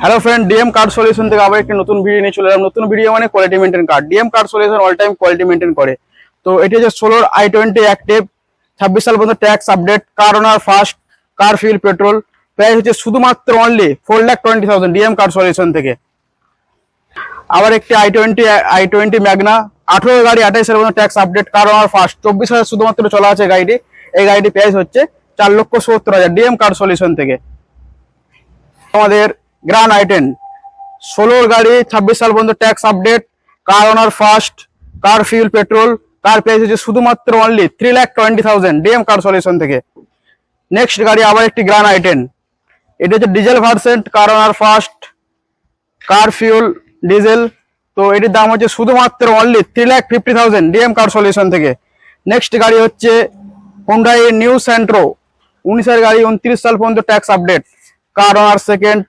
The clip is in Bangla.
Hello friend, DM card solution থেকে আবার একটি নতুন ভিডিও নিয়ে চলে এলাম। নতুন ভিডিও মানে quality maintain card. DM card solution all time quality maintain করে। তো এটি হচ্ছে 16 i20 অ্যাক্টিভ, 26 সাল পর্যন্ত ট্যাক্স আপডেট, কার ওনার ফার্স্ট, কার ফিউল পেট্রোল। প্রাইস হচ্ছে শুধুমাত্র অনলি 4,20,000 ডিএম কার্ড সলিউশন থেকে। আবার একটি i20 ম্যাগনা, 18 গাড়ি, 28 সাল পর্যন্ত ট্যাক্স আপডেট, কার ওনার ফার্স্ট, 24,000 শুধুমাত্র চলা আছে গাড়িটি। এই গাড়িটি প্রাইস হচ্ছে 4,70,000 ডিএম কার্ড সলিউশন থেকে। আমাদের গ্র্যান্ড i10 16 গাড়ি, 26 সাল পর্যন্ত ট্যাক্স আপডেট, কার ওনার ফার্স্ট, কার ফিউল পেট্রোল, কার প্রাইস হচ্ছে শুধুমাত্র অনলি 3,20,000 ডিএম কার সলিউশন থেকে। নেক্সট গাড়ি আবার একটি গ্র্যান্ড i10, এটা হচ্ছে ডিজেল ভার্সেন্ট, কার ওনার ফার্স্ট, কার ফিউল ডিজেল। তো এটির দাম হচ্ছে শুধুমাত্র অনলি 3,50,000 ডিএম কার সলিউশন থেকে। নেক্সট গাড়ি হচ্ছে হুন্ডাই নিউ সেন্ট্রো, 19 গাড়ি, 29 সাল পর্যন্ত ট্যাক্স আপডেট, কার ওনার সেকেন্ড,